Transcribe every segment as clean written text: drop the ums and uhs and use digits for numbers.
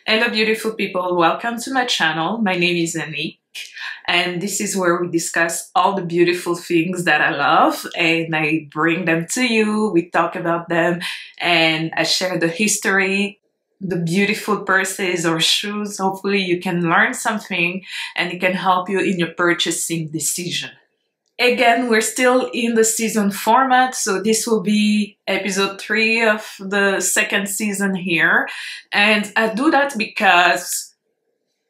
Hello beautiful people, welcome to my channel. My name is Annick and this is where we discuss all the beautiful things that I love and I bring them to you, we talk about them and I share the history, the beautiful purses or shoes. Hopefully you can learn something and it can help you in your purchasing decision. Again, we're still in the season format, so this will be episode 3 of the second season here. And I do that because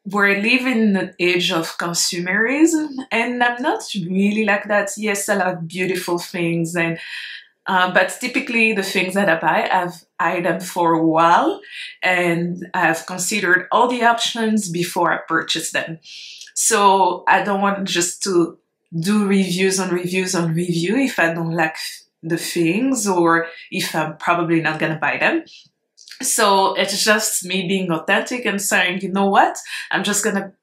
we're living in an age of consumerism, and I'm not really like that. Yes, I love beautiful things, and but typically the things that I buy, I've eyed them for a while, and I've considered all the options before I purchase them. So I don't want just to do reviews on reviews on review if I don't like the things or if I'm probably not gonna buy them. So it's just me being authentic and saying, you know what, I'm just gonna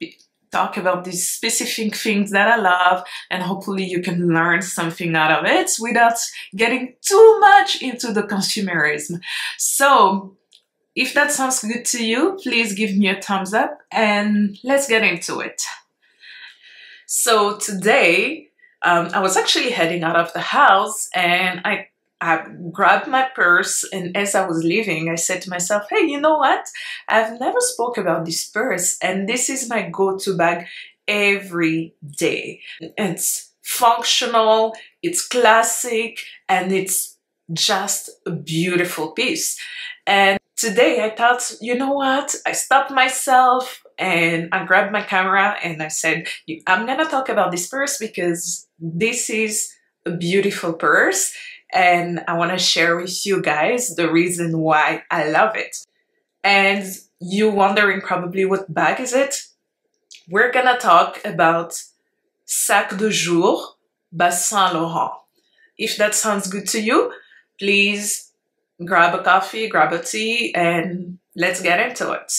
talk about these specific things that I love and hopefully you can learn something out of it without getting too much into the consumerism. So if that sounds good to you, please give me a thumbs up and let's get into it. So today, I was actually heading out of the house and I grabbed my purse, and as I was leaving, I said to myself, hey, you know what? I've never spoke about this purse and this is my go-to bag every day. It's functional, it's classic, and it's just a beautiful piece. And today I thought, you know what? I stopped myself and I grabbed my camera and I said, I'm gonna talk about this purse because this is a beautiful purse and I want to share with you guys the reason why I love it. And you wondering probably what bag is it? We're gonna talk about Sac de Jour by Saint Laurent. If that sounds good to you, please grab a coffee, grab a tea, and let's get into it.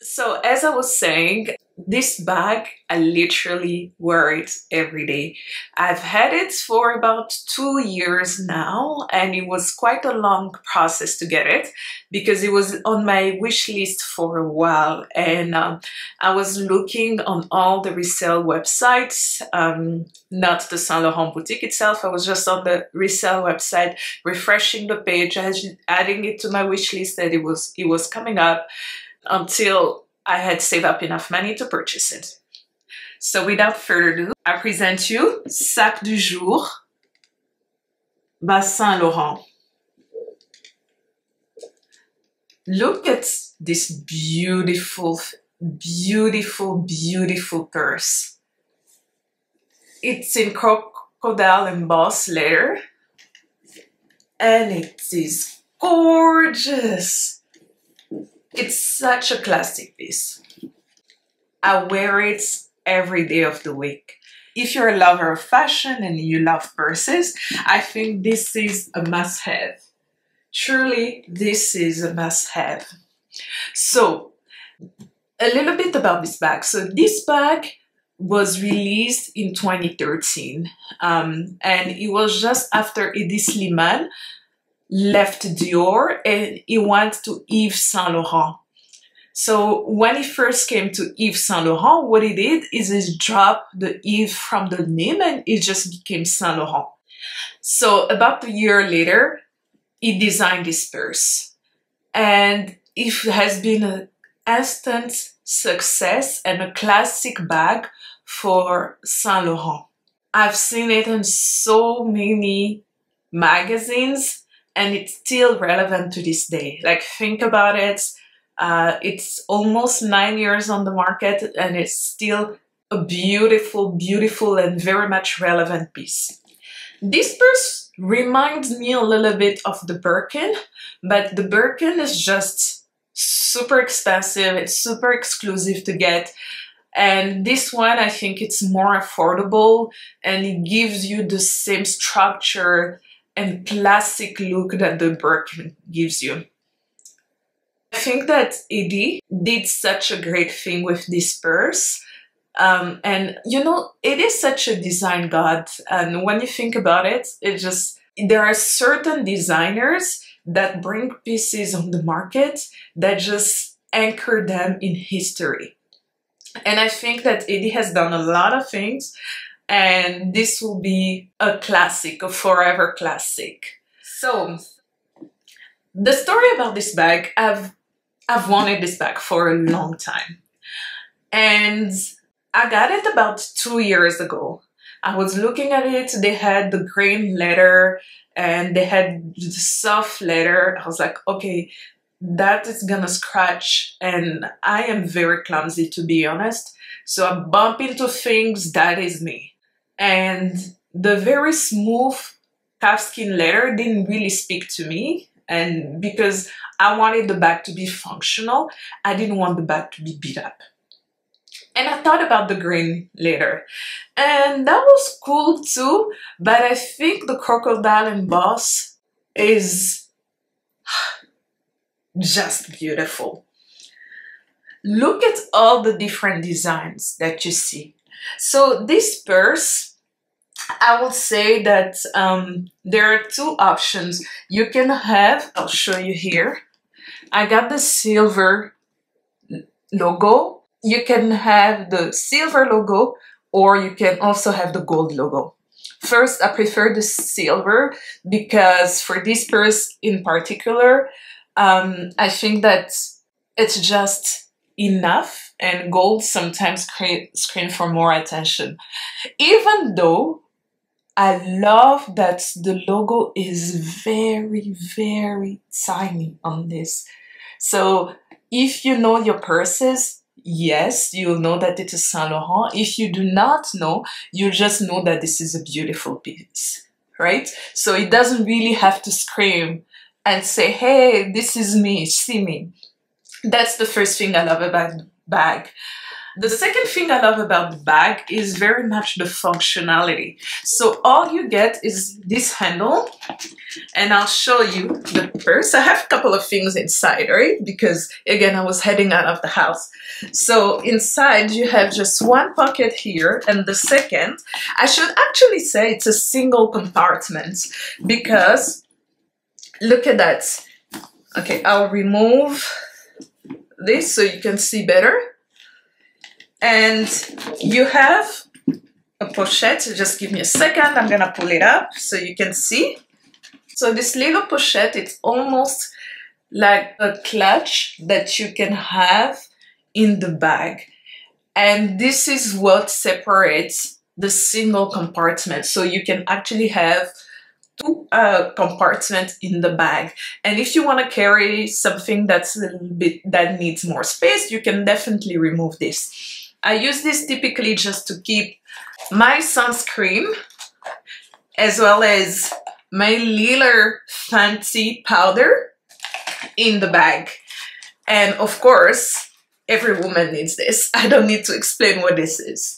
So as I was saying, this bag, I literally wear it every day. I've had it for about 2 years now, and it was quite a long process to get it because it was on my wish list for a while. And I was looking on all the resale websites, not the Saint Laurent boutique itself. I was just on the resale website, refreshing the page, adding it to my wish list, and it was coming up until I had saved up enough money to purchase it. So without further ado, I present you Sac de Jour by Saint Laurent. Look at this beautiful, beautiful, beautiful purse. It's in crocodile embossed leather and it is gorgeous. It's such a classic piece. I wear it every day of the week. If you're a lover of fashion and you love purses, I think this is a must-have. Truly, this is a must-have. So, a little bit about this bag. So this bag was released in 2013 and it was just after Edith Slimane left Dior and he went to Yves Saint Laurent. So when he first came to Yves Saint Laurent, what he did is he dropped the Yves from the name and it just became Saint Laurent. So about a year later, he designed this purse and it has been an instant success and a classic bag for Saint Laurent. I've seen it in so many magazines and it's still relevant to this day. Like, think about it. It's almost 9 years on the market and it's still a beautiful, beautiful and very much relevant piece. This purse reminds me a little bit of the Birkin, but the Birkin is just super expensive. It's super exclusive to get. And this one, I think it's more affordable and it gives you the same structure and classic look that the Birkin gives you. I think that Edith did such a great thing with this purse. And you know, it is such a design god. And when you think about it, there are certain designers that bring pieces on the market that just anchor them in history. And I think that Eddie has done a lot of things, and this will be a classic, a forever classic. So the story about this bag, I've wanted this bag for a long time, and I got it about 2 years ago. I was looking at it, they had the green leather and they had the soft leather. I was like, okay, that is gonna scratch, and I am very clumsy, to be honest. So I bump into things, that is me. And the very smooth calfskin leather didn't really speak to me, and because I wanted the bag to be functional, I didn't want the bag to be beat up. And I thought about the green leather, and that was cool too, but I think the crocodile emboss is just beautiful. Look at all the different designs that you see. So this purse, I will say that there are two options. You can have, I'll show you here, I got the silver logo. You can have the silver logo, or you can also have the gold logo. First, I prefer the silver because for this purse in particular, I think that it's just enough, and gold sometimes scream for more attention. Even though I love that the logo is very, very tiny on this. So if you know your purses, yes, you'll know that it is Saint Laurent. If you do not know, you just know that this is a beautiful piece, right? So it doesn't really have to scream and say, hey, this is me, see me. That's the first thing I love about the bag. The second thing I love about the bag is very much the functionality. So all you get is this handle, and I'll show you the purse. I have a couple of things inside, right? Because again, I was heading out of the house. So inside you have just one pocket here, and the second, I should actually say it's a single compartment, because look at that. Okay, I'll remove this so you can see better. And you have a pochette. Just give me a second, I'm gonna pull it up so you can see. So this little pochette, it's almost like a clutch that you can have in the bag. And this is what separates the single compartment. So you can actually have two compartments in the bag. And if you want to carry something that's a little bit that needs more space, you can definitely remove this. I use this typically just to keep my sunscreen as well as my little fancy powder in the bag. And of course, every woman needs this. I don't need to explain what this is.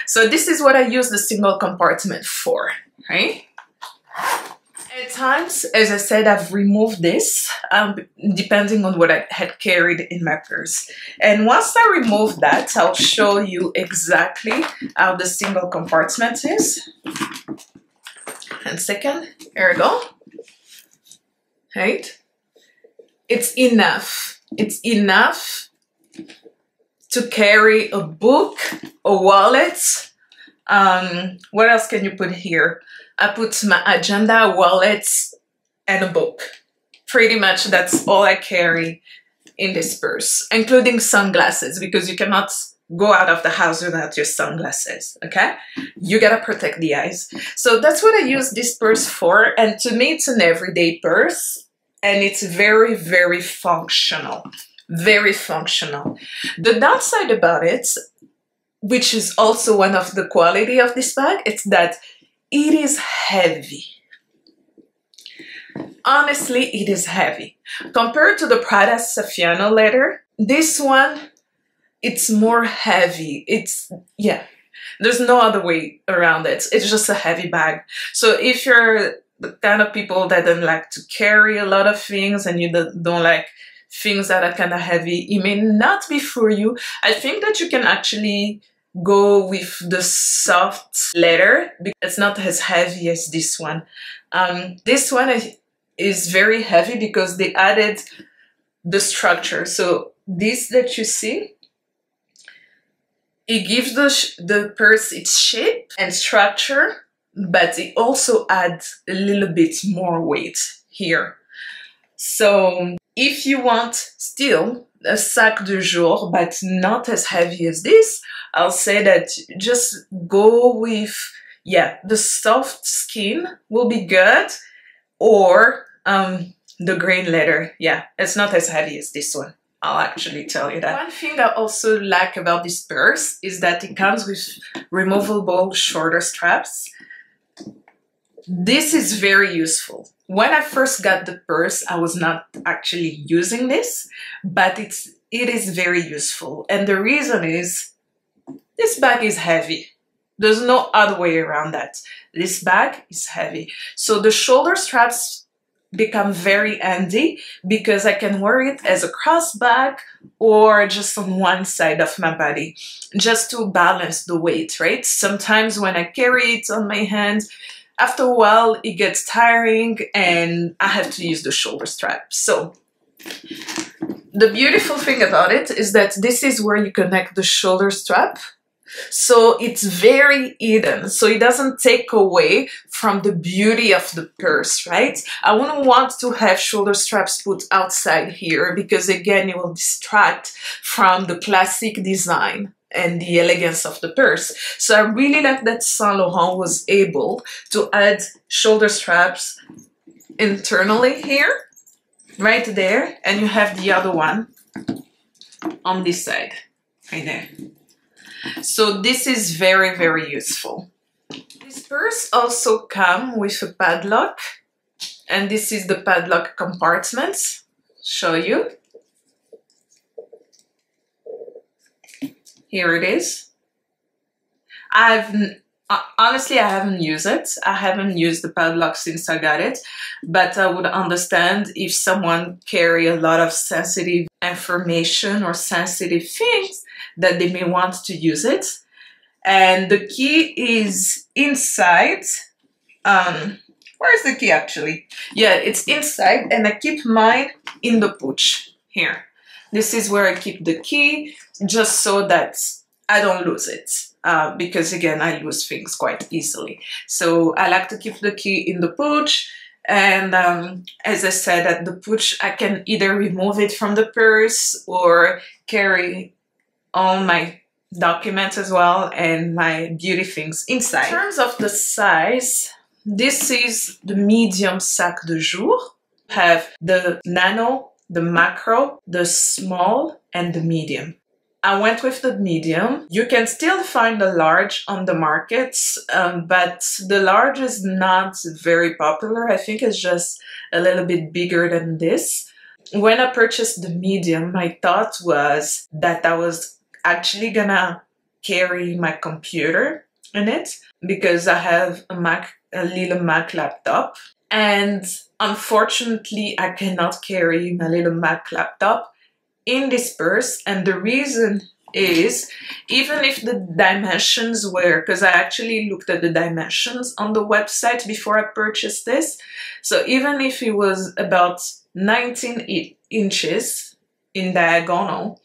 So this is what I use the single compartment for, right? At times, as I said, I've removed this depending on what I had carried in my purse. And once I remove that, I'll show you exactly how the single compartment is. And second, here we go. Right? It's enough. It's enough to carry a book, a wallet. What else can you put here? I put my agenda, wallets, and a book. Pretty much that's all I carry in this purse, including sunglasses, because you cannot go out of the house without your sunglasses, okay? You gotta protect the eyes. So that's what I use this purse for, and to me it's an everyday purse, and it's very, very functional. Very functional. The downside about it, which is also one of the quality of this bag, it's that it is heavy. Honestly, it is heavy. Compared to the Prada Saffiano leather, this one, it's more heavy. It's, yeah, there's no other way around it. It's just a heavy bag. So if you're the kind of people that don't like to carry a lot of things and you don't like things that are kind of heavy, it may not be for you. I think that you can actually go with the soft leather because it's not as heavy as this one. This one is very heavy because they added the structure. So this that you see, it gives the purse its shape and structure, but it also adds a little bit more weight here. So if you want still a sac de jour, but not as heavy as this, I'll say that just go with, yeah, the soft skin will be good, or the grain leather. Yeah, it's not as heavy as this one. I'll actually tell you that. One thing I also like about this purse is that it comes with removable shoulder straps. This is very useful. When I first got the purse, I was not actually using this, but it is very useful. And the reason is, this bag is heavy. There's no other way around that. This bag is heavy. So the shoulder straps become very handy because I can wear it as a cross bag or just on one side of my body, just to balance the weight, right? Sometimes when I carry it on my hand, after a while it gets tiring and I have to use the shoulder strap. So the beautiful thing about it is that this is where you connect the shoulder strap. So it's very hidden, so it doesn't take away from the beauty of the purse, right? I wouldn't want to have shoulder straps put outside here because again, it will distract from the classic design and the elegance of the purse. So I really like that Saint Laurent was able to add shoulder straps internally here, right there, and you have the other one on this side, right there. So this is very, very useful. This purse also comes with a padlock, and this is the padlock compartments. Show you. Here it is. Honestly, I haven't used it. I haven't used the padlock since I got it, but I would understand if someone carry a lot of sensitive information or sensitive things that they may want to use it. And the key is inside. Where's the key actually? Yeah, it's inside, and I keep mine in the pouch here. This is where I keep the key, just so that I don't lose it. Because again, I lose things quite easily. So I like to keep the key in the pouch. And as I said, at the pouch, I can either remove it from the purse or carry all my documents as well and my beauty things inside. In terms of the size, this is the medium sac de jour. Have the nano, the macro, the small, and the medium. I went with the medium. You can still find the large on the markets, but the large is not very popular. I think it's just a little bit bigger than this. When I purchased the medium, my thought was that I was actually gonna carry my computer in it because I have a little Mac laptop, and unfortunately I cannot carry my little Mac laptop in this purse. And the reason is, even if the dimensions were, because I actually looked at the dimensions on the website before I purchased this, so even if it was about 19 inches in diagonal,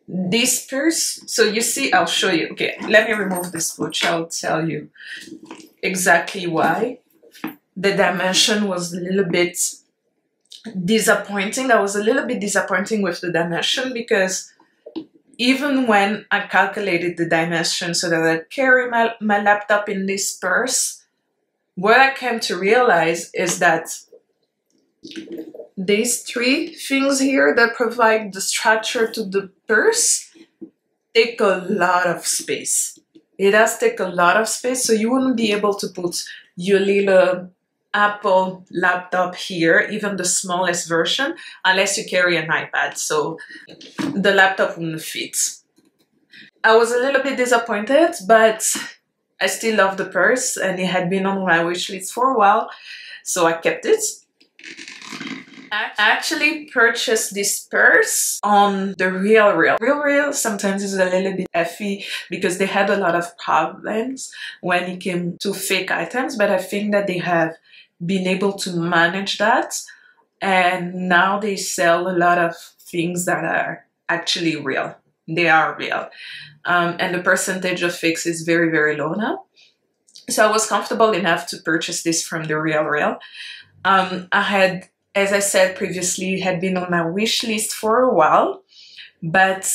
this purse, so you see, I'll show you. Okay, let me remove this pouch. I'll tell you exactly why. The dimension was a little bit disappointing. I was a little bit disappointing with the dimension because even when I calculated the dimension so that I carry my laptop in this purse, what I came to realize is that these three things here that provide the structure to the purse take a lot of space. It does take a lot of space, so you wouldn't be able to put your little Apple laptop here, even the smallest version, unless you carry an iPad, so the laptop wouldn't fit. I was a little bit disappointed, but I still love the purse and it had been on my wish list for a while, so I kept it. I actually purchased this purse on the RealReal. RealReal sometimes is a little bit iffy because they had a lot of problems when it came to fake items, but I think that they have been able to manage that. And now they sell a lot of things that are actually real. They are real. And the percentage of fakes is very, very low now. So I was comfortable enough to purchase this from the Real. I had, as I said previously, had been on my wish list for a while, but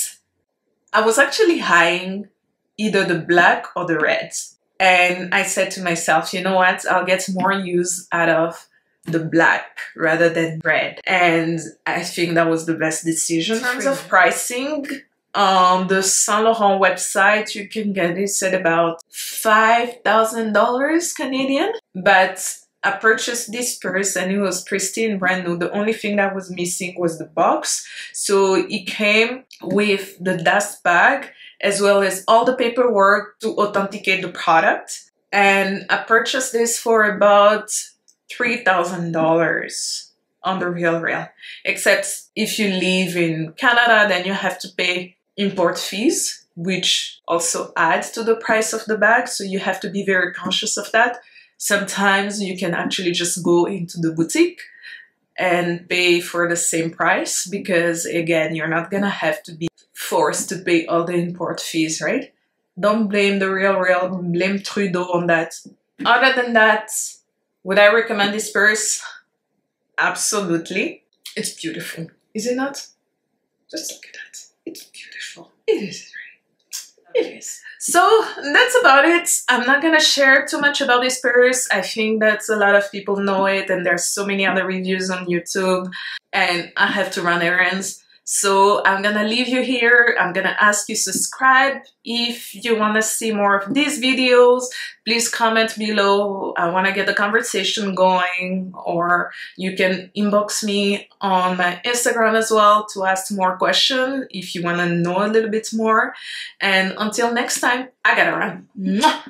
I was actually eyeing either the black or the red. And I said to myself, you know what, I'll get more use out of the black rather than red. And I think that was the best decision. In terms of pricing, on the Saint Laurent website, you can get it at about $5,000 Canadian. But I purchased this purse and it was pristine, brand new. The only thing that was missing was the box. So it came with the dust bag as well as all the paperwork to authenticate the product. And I purchased this for about $3,000 on the Real. Except if you live in Canada, then you have to pay import fees, which also add to the price of the bag. So you have to be very conscious of that. Sometimes you can actually just go into the boutique and pay for the same price because, again, you're not gonna have to be forced to pay all the import fees, right? Don't blame the Real, blame Trudeau on that. Other than that, would I recommend this purse? Absolutely. It's beautiful, is it not? Just look at that. It's beautiful. It is, right? It is. So that's about it. I'm not gonna share too much about this purse. I think that a lot of people know it and there's so many other reviews on YouTube and I have to run errands. So I'm gonna leave you here. I'm gonna ask you to subscribe if you wanna see more of these videos. Please comment below. I wanna get the conversation going, or you can inbox me on my Instagram as well to ask more questions if you wanna know a little bit more. And until next time, I gotta run. Mwah!